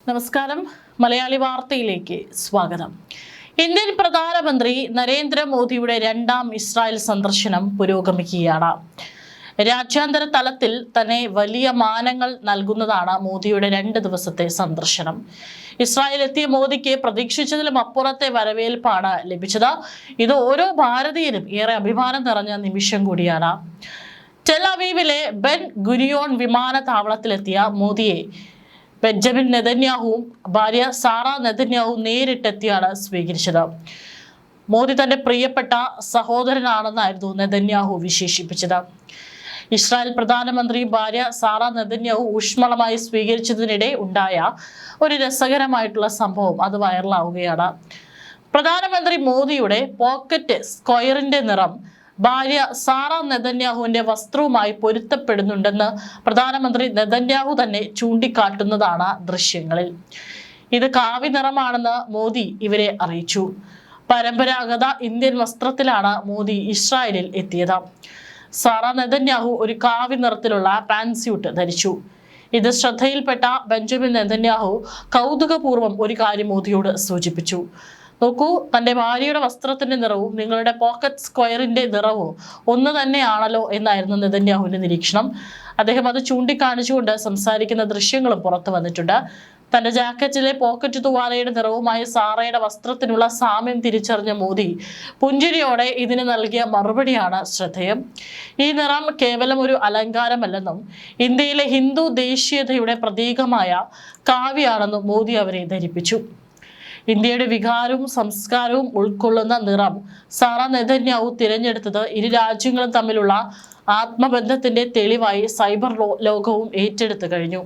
നമസ്കാരം. മലയാളി വാർത്തയിലേക്ക് സ്വാഗതം. ഇന്ത്യൻ പ്രധാനമന്ത്രി നരേന്ദ്രമോദിയുടെ രണ്ടാം ഇസ്രായേൽ സന്ദർശനം പുരോഗമിക്കുകയാണ്. രാജ്യാന്തര തലത്തിൽ തന്നെ വലിയ മാനങ്ങൾ നൽകുന്നതാണ് മോദിയുടെ 2 ദിവസത്തെ സന്ദർശനം. ഇസ്രായേൽ എത്തിയ മോദിക്ക് പ്രതീക്ഷിച്ചതിലും അപ്പുറത്തെ വരവേൽപ്പാണ് ലഭിച്ചത്. ഇത് ഓരോ ഭാരതീയനും ഏറെ അഭിമാനം നിറഞ്ഞ നിമിഷം കൂടിയാണ്. ടെൽ അവീവിലെ ബെൻ ഗുരിയോൺ വിമാനത്താവളത്തിലെത്തിയ മോദിയെ ബെഞ്ചമിൻ നെതന്യാഹുവും ഭാര്യ സാറ നെതന്യാഹുവും നേരിട്ടെത്തിയാണ് സ്വീകരിച്ചത്. മോദി തന്റെ പ്രിയപ്പെട്ട സഹോദരനാണെന്നായിരുന്നു നെതന്യാഹു വിശേഷിപ്പിച്ചത്. ഇസ്രായേൽ പ്രധാനമന്ത്രി ഭാര്യ സാറ നെതന്യാഹു ഊഷ്മളമായി സ്വീകരിച്ചതിനിടെ ഉണ്ടായ ഒരു രസകരമായിട്ടുള്ള സംഭവം അത് വൈറലാവുകയാണ്. പ്രധാനമന്ത്രി മോദിയുടെ പോക്കറ്റ് സ്ക്വയറിന്റെ നിറം ഭാര്യ സാറ നെതന്യാഹുവിന്റെ വസ്ത്രവുമായി പൊരുത്തപ്പെടുന്നുണ്ടെന്ന് പ്രധാനമന്ത്രി നെതന്യാഹു തന്നെ ചൂണ്ടിക്കാട്ടുന്നതാണ് ദൃശ്യങ്ങളിൽ. ഇത് കാവി നിറമാണെന്ന് മോദി ഇവരെ അറിയിച്ചു. പരമ്പരാഗത ഇന്ത്യൻ വസ്ത്രത്തിലാണ് മോദി ഇസ്രായേലിൽ എത്തിയത്. സാറ നെതന്യാഹു ഒരു കാവി നിറത്തിലുള്ള പാൻസ്യൂട്ട് ധരിച്ചു. ഇത് ശ്രദ്ധയിൽപ്പെട്ട ബെഞ്ചമിൻ നെതന്യാഹു കൗതുകപൂർവ്വം ഒരു കാര്യം മോദിയോട് സൂചിപ്പിച്ചു. നോക്കൂ, തന്റെ ഭാര്യയുടെ വസ്ത്രത്തിന്റെ നിറവും നിങ്ങളുടെ പോക്കറ്റ് സ്ക്വയറിന്റെ നിറവും ഒന്ന് തന്നെയാണല്ലോ എന്നായിരുന്നു നെതന്യാഹുവിന്റെ നിരീക്ഷണം. അദ്ദേഹം അത് ചൂണ്ടിക്കാണിച്ചുകൊണ്ട് സംസാരിക്കുന്ന ദൃശ്യങ്ങളും പുറത്തു വന്നിട്ടുണ്ട്. തന്റെ ജാക്കറ്റിലെ പോക്കറ്റ് തുവാലയുടെ നിറവുമായി സാറയുടെ വസ്ത്രത്തിനുള്ള സാമ്യം തിരിച്ചറിഞ്ഞ മോദി പുഞ്ചിരിയോടെ ഇതിന് നൽകിയ മറുപടിയാണ് ശ്രദ്ധേയം. ഈ നിറം കേവലം ഒരു അലങ്കാരമല്ലെന്നും ഇന്ത്യയിലെ ഹിന്ദു ദേശീയതയുടെ പ്രതീകമായ കാവ്യാണെന്നും മോദി അവരെ ധരിപ്പിച്ചു. ഇന്ത്യയുടെ വികാരവും സംസ്കാരവും ഉൾക്കൊള്ളുന്ന നിറം സാറ നെതന്യാഹു തിരഞ്ഞെടുത്തത് ഇരു രാജ്യങ്ങളും തമ്മിലുള്ള ആത്മബന്ധത്തിന്റെ തെളിവായി സൈബർ ലോകവും ഏറ്റെടുത്തു കഴിഞ്ഞു.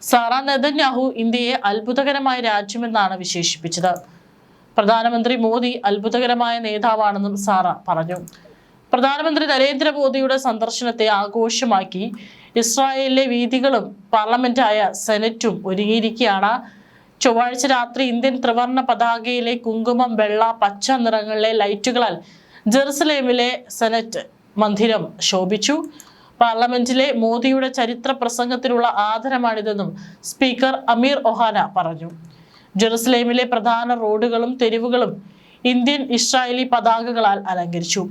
സാറ നെതന്യാഹു ഇന്ത്യയെ അത്ഭുതകരമായ രാജ്യമെന്നാണ് വിശേഷിപ്പിച്ചത്. പ്രധാനമന്ത്രി മോദി അത്ഭുതകരമായ നേതാവാണെന്നും സാറ പറഞ്ഞു. പ്രധാനമന്ത്രി നരേന്ദ്രമോദിയുടെ സന്ദർശനത്തെ ആഘോഷമാക്കി ഇസ്രായേലിലെ വീഥികളും പാർലമെന്റായ സെനറ്റും ഒരുങ്ങിയിരിക്കുകയാണ്. ചൊവ്വാഴ്ച രാത്രി ഇന്ത്യൻ ത്രിവർണ്ണ പതാകയിലെ കുങ്കുമം, വെള്ള, പച്ച നിറങ്ങളിലെ ലൈറ്റുകളാൽ ജെറുസലേമിലെ സെനറ്റ് മന്ദിരം ശോഭിച്ചു. പാർലമെന്റിലെ മോദിയുടെ ചരിത്ര പ്രസംഗത്തിനുള്ള ആദരമാണിതെന്നും സ്പീക്കർ അമീർ ഒഹാന പറഞ്ഞു. ജെറുസലേമിലെ പ്രധാന റോഡുകളും തെരുവുകളും ഇന്ത്യൻ ഇസ്രായേലി പതാകകളാൽ അലങ്കരിച്ചു.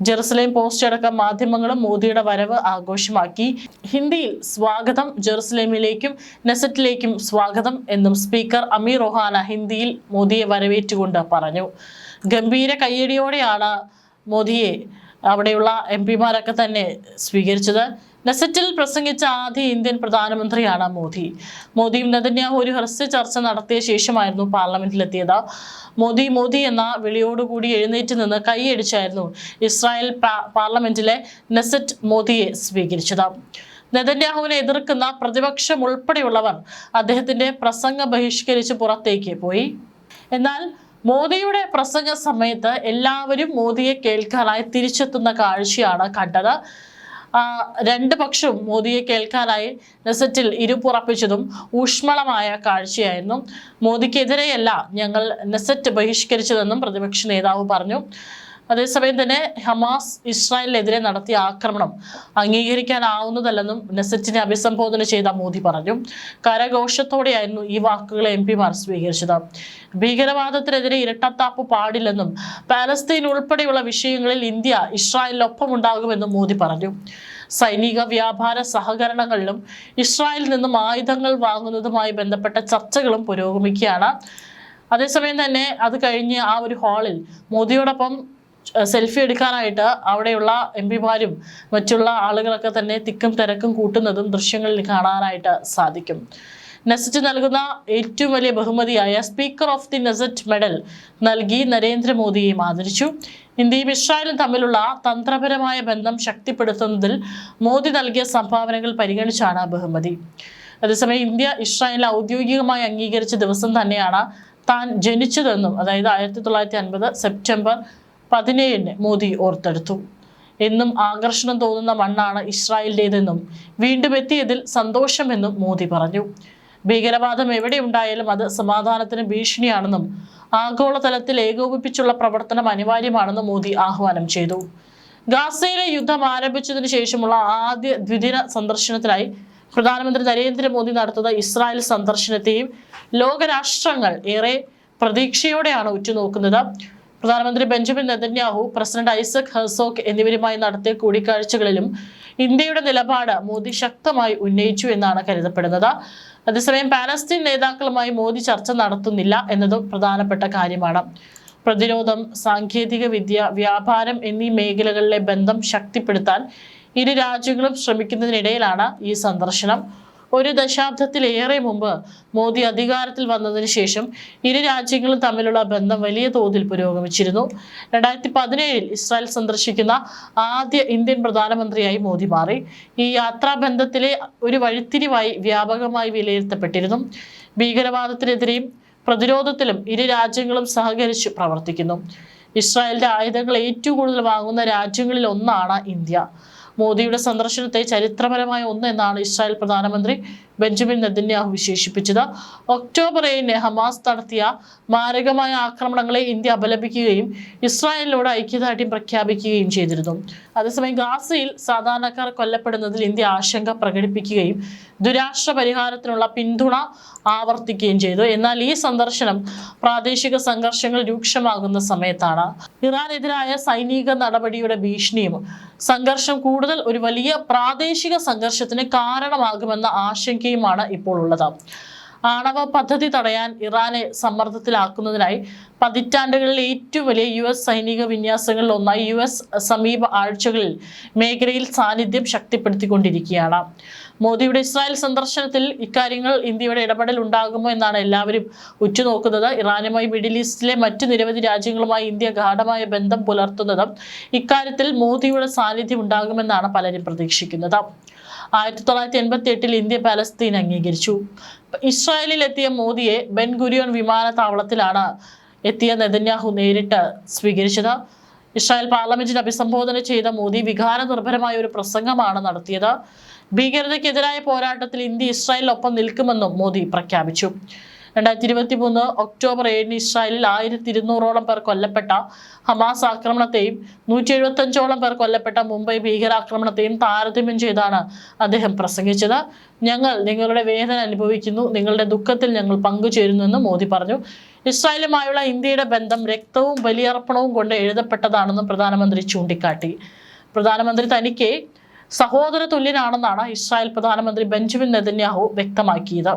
ജെറുസലേം പോസ്റ്റ് അടക്കം മാധ്യമങ്ങളും മോദിയുടെ വരവ് ആഘോഷമാക്കി. ഹിന്ദിയിൽ സ്വാഗതം, ജെറുസലേമിലേക്കും നെസറ്റിലേക്കും സ്വാഗതം എന്നും സ്പീക്കർ അമീർ ഒഹാന ഹിന്ദിയിൽ മോദിയെ വരവേറ്റുകൊണ്ട് പറഞ്ഞു. ഗംഭീര കയ്യടിയോടെയാണ് മോദിയെ അവിടെയുള്ള MP-മാരൊക്കെ തന്നെ സ്വീകരിച്ചത്. നെസറ്റിൽ പ്രസംഗിച്ച ആദ്യ ഇന്ത്യൻ പ്രധാനമന്ത്രിയാണ് മോദി. മോദിയും നെതന്യാഹു ഒരു ഹ്രസ്വ ചർച്ച നടത്തിയ ശേഷമായിരുന്നു പാർലമെന്റിലെത്തിയത്. മോദി മോദി എന്ന വിളിയോടുകൂടി എഴുന്നേറ്റ് നിന്ന് കൈയടിച്ചായിരുന്നു ഇസ്രായേൽ പാർലമെന്റിലെ നെസറ്റ് മോദിയെ സ്വീകരിച്ചത്. നെതന്യാഹുവിനെ എതിർക്കുന്ന പ്രതിപക്ഷം ഉൾപ്പെടെയുള്ളവർ അദ്ദേഹത്തിന്റെ പ്രസംഗം ബഹിഷ്കരിച്ച് പുറത്തേക്ക് പോയി. എന്നാൽ മോദിയുടെ പ്രസംഗ സമയത്ത് എല്ലാവരും മോദിയെ കേൾക്കാനായി തിരിച്ചെത്തുന്ന കാഴ്ചയാണ് കണ്ടത്. 2 പക്ഷവും മോദിയെ കേൾക്കാനായി നെസറ്റിൽ ഇരുപ്പുറപ്പിച്ചതും ഊഷ്മളമായ കാഴ്ചയായിരുന്നു. മോദിക്കെതിരെയല്ല ഞങ്ങൾ നെസറ്റ് ബഹിഷ്കരിച്ചതെന്നും പ്രതിപക്ഷ നേതാവ് പറഞ്ഞു. അതേസമയം തന്നെ ഹമാസ് ഇസ്രായേലിനെതിരെ നടത്തിയ ആക്രമണം അംഗീകരിക്കാനാവുന്നതല്ലെന്നും നെസറ്റിനെ അഭിസംബോധന ചെയ്ത മോദി പറഞ്ഞു. കരഘോഷത്തോടെയായിരുന്നു ഈ വാക്കുകളെ MP-മാർ സ്വീകരിച്ചത്. ഭീകരവാദത്തിനെതിരെ ഇരട്ടത്താപ്പ് പാടില്ലെന്നും പാലസ്തീൻ ഉൾപ്പെടെയുള്ള വിഷയങ്ങളിൽ ഇന്ത്യ ഇസ്രായേലിനൊപ്പം ഉണ്ടാകുമെന്നും മോദി പറഞ്ഞു. സൈനിക വ്യാപാര സഹകരണങ്ങളിലും ഇസ്രായേലിൽ നിന്നും ആയുധങ്ങൾ വാങ്ങുന്നതുമായി ബന്ധപ്പെട്ട ചർച്ചകളും പുരോഗമിക്കുകയാണ്. അതേസമയം തന്നെ അത് കഴിഞ്ഞ് ആ ഒരു ഹാളിൽ മോദിയോടൊപ്പം സെൽഫി എടുക്കാനായിട്ട് അവിടെയുള്ള MP-മാരും മറ്റുള്ള ആളുകളൊക്കെ തന്നെ തിക്കും തിരക്കും കൂട്ടുന്നതും ദൃശ്യങ്ങളിൽ കാണാനായിട്ട് സാധിക്കും. നെസറ്റ് നൽകുന്ന ഏറ്റവും വലിയ ബഹുമതിയായ speaker of the Knesset medal നൽകി നരേന്ദ്രമോദിയെയും ആദരിച്ചു. ഇന്ത്യയും ഇസ്രായേലും തമ്മിലുള്ള തന്ത്രപരമായ ബന്ധം ശക്തിപ്പെടുത്തുന്നതിൽ മോദി നൽകിയ സംഭാവനകൾ പരിഗണിച്ചാണ് ബഹുമതി. അതേസമയം ഇന്ത്യ ഇസ്രായേൽ ഔദ്യോഗികമായി അംഗീകരിച്ച ദിവസം തന്നെയാണ് താൻ ജനിച്ചതെന്നും, അതായത് 1950 സെപ്റ്റംബർ 17 മോദി ഓർത്തെടുത്തു. എന്നും ആകർഷണം തോന്നുന്ന മണ്ണാണ് ഇസ്രായേലിൻ്റെതെന്നും വീണ്ടും എത്തിയതിൽ സന്തോഷമെന്നും മോദി പറഞ്ഞു. ഭീകരവാദം എവിടെയുണ്ടായാലും അത് സമാധാനത്തിന് ഭീഷണിയാണെന്നും ആഗോളതലത്തിൽ ഏകോപിപ്പിച്ചുള്ള പ്രവർത്തനം അനിവാര്യമാണെന്നും മോദി ആഹ്വാനം ചെയ്തു. ഗാസയിലെ യുദ്ധം ആരംഭിച്ചതിനു ശേഷമുള്ള ആദ്യ ദ്വിദിന സന്ദർശനത്തിനായി പ്രധാനമന്ത്രി നരേന്ദ്രമോദി നടത്തുന്ന ഇസ്രായേൽ സന്ദർശനത്തെയും ലോകരാഷ്ട്രങ്ങൾ ഏറെ പ്രതീക്ഷയോടെയാണ് ഉറ്റുനോക്കുന്നത്. പ്രധാനമന്ത്രി Benjamin Netanyahu, president Isaac Herzog എന്നിവരുമായി നടത്തിയ കൂടിക്കാഴ്ചകളിലും ഇന്ത്യയുടെ നിലപാട് മോദി ശക്തമായി ഉന്നയിച്ചു എന്നാണ് കരുതപ്പെടുന്നത്. അതേസമയം പാലസ്തീൻ നേതാക്കളുമായി മോദി ചർച്ച നടത്തുന്നില്ല എന്നതും പ്രധാനപ്പെട്ട കാര്യമാണ്. പ്രതിരോധം, സാങ്കേതിക വിദ്യ, വ്യാപാരം എന്നീ മേഖലകളിലെ ബന്ധം ശക്തിപ്പെടുത്താൻ ഇരു രാജ്യങ്ങളും ശ്രമിക്കുന്നതിനിടയിലാണ് ഈ സന്ദർശനം. ഒരു ദശാബ്ദത്തിലേറെ മുമ്പ് മോദി അധികാരത്തിൽ വന്നതിന് ശേഷം ഇരു രാജ്യങ്ങളും തമ്മിലുള്ള ബന്ധം വലിയ തോതിൽ പുരോഗമിച്ചിരുന്നു. 2017 ഇസ്രായേൽ സന്ദർശിക്കുന്ന ആദ്യ ഇന്ത്യൻ പ്രധാനമന്ത്രിയായി മോദി മാറി. ഈ യാത്രാബന്ധത്തിലെ ഒരു വഴിത്തിരിവായി വ്യാപകമായി വിലയിരുത്തപ്പെട്ടിരുന്നു. ഭീകരവാദത്തിനെതിരെയും പ്രതിരോധത്തിലും ഇരു രാജ്യങ്ങളും സഹകരിച്ച് പ്രവർത്തിക്കുന്നു. ഇസ്രായേലിന്റെ ആയുധങ്ങൾ ഏറ്റവും കൂടുതൽ വാങ്ങുന്ന രാജ്യങ്ങളിൽ ഒന്നാണ് ഇന്ത്യ. മോദിയുടെ സന്ദർശനത്തെ ചരിത്രപരമായ ഒന്ന് എന്നാണ് ഇസ്രായേൽ പ്രധാനമന്ത്രി ബെഞ്ചമിൻ നെതന്യാഹു വിശേഷിപ്പിച്ചത്. ഒക്ടോബർ 7 ഹമാസ് നടത്തിയ മാരകമായ ആക്രമണങ്ങളെ ഇന്ത്യ അപലപിക്കുകയും ഇസ്രായേലിനോട് ഐക്യദാർഢ്യം പ്രഖ്യാപിക്കുകയും ചെയ്തിരുന്നു. അതേസമയം ഗാസയിൽ സാധാരണക്കാർ കൊല്ലപ്പെടുന്നതിൽ ഇന്ത്യ ആശങ്ക പ്രകടിപ്പിക്കുകയും ദുരാഷ്ട്ര പരിഹാരത്തിനുള്ള പിന്തുണ ആവർത്തിക്കുകയും ചെയ്തു. എന്നാൽ ഈ സന്ദർശനം പ്രാദേശിക സംഘർഷങ്ങൾ രൂക്ഷമാകുന്ന സമയത്താണ്. ഇറാനെതിരായ സൈനിക നടപടിയുടെ ഭീഷണിയും സംഘർഷം കൂടുതൽ ഒരു വലിയ പ്രാദേശിക സംഘർഷത്തിന് കാരണമാകുമെന്ന ആശങ്കയുമാണ് ഇപ്പോൾ ഉള്ളത്. ആണവ പദ്ധതി തടയാൻ ഇറാനെ സമ്മർദ്ദത്തിലാക്കുന്നതിനായി പതിറ്റാണ്ടുകളിലെ ഏറ്റവും വലിയ US സൈനിക വിന്യാസങ്ങളിൽ ഒന്നായി US സമീപ ആഴ്ചകളിൽ മേഖലയിൽ സാന്നിധ്യം ശക്തിപ്പെടുത്തിക്കൊണ്ടിരിക്കുകയാണ്. മോദിയുടെ ഇസ്രായേൽ സന്ദർശനത്തിൽ ഇക്കാര്യങ്ങൾ ഇന്ത്യയുടെ ഇടപെടൽ ഉണ്ടാകുമോ എന്നാണ് എല്ലാവരും ഉറ്റുനോക്കുന്നത്. ഇറാനുമായി മിഡിൽ ഈസ്റ്റിലെ മറ്റു നിരവധി രാജ്യങ്ങളുമായി ഇന്ത്യ ഗാഢമായ ബന്ധം പുലർത്തുന്നതും ഇക്കാര്യത്തിൽ മോദിയുടെ സാന്നിധ്യം ഉണ്ടാകുമെന്നാണ് പലരും പ്രതീക്ഷിക്കുന്നത്. 1988 ഇന്ത്യ പാലസ്തീൻ അംഗീകരിച്ചു. ഇസ്രായേലിൽ എത്തിയ മോദിയെ ബെൻ ഗുരിയോൺ വിമാനത്താവളത്തിലാണ് എത്തിയ നെതന്യാഹു നേരിട്ട് സ്വീകരിച്ചത്. ഇസ്രായേൽ പാർലമെന്റിനെ അഭിസംബോധന ചെയ്ത മോദി വികാരനിർഭരമായ ഒരു പ്രസംഗമാണ് നടത്തിയത്. ഭീകരതയ്ക്കെതിരായ പോരാട്ടത്തിൽ ഇന്ത്യ ഇസ്രായേലിനൊപ്പം നിൽക്കുമെന്നും മോദി പ്രഖ്യാപിച്ചു. 2023 ഒക്ടോബർ 7 ഇസ്രായേലിൽ 1200ഓളം പേർ കൊല്ലപ്പെട്ട ഹമാസ് ആക്രമണത്തെയും 175ഓളം പേർ കൊല്ലപ്പെട്ട മുംബൈ ഭീകരാക്രമണത്തെയും താരതമ്യം ചെയ്താണ് അദ്ദേഹം പ്രസംഗിച്ചത്. ഞങ്ങൾ നിങ്ങളുടെ വേദന അനുഭവിക്കുന്നു, നിങ്ങളുടെ ദുഃഖത്തിൽ ഞങ്ങൾ പങ്കുചേരുന്നുവെന്ന് മോദി പറഞ്ഞു. ഇസ്രായേലുമായുള്ള ഇന്ത്യയുടെ ബന്ധം രക്തവും ബലിയർപ്പണവും കൊണ്ട് എഴുതപ്പെട്ടതാണെന്നും പ്രധാനമന്ത്രി ചൂണ്ടിക്കാട്ടി. പ്രധാനമന്ത്രി തനിക്ക് സഹോദര തുല്യനാണെന്നാണ് ഇസ്രായേൽ പ്രധാനമന്ത്രി ബെഞ്ചമിൻ നെതന്യാഹു വ്യക്തമാക്കിയത്.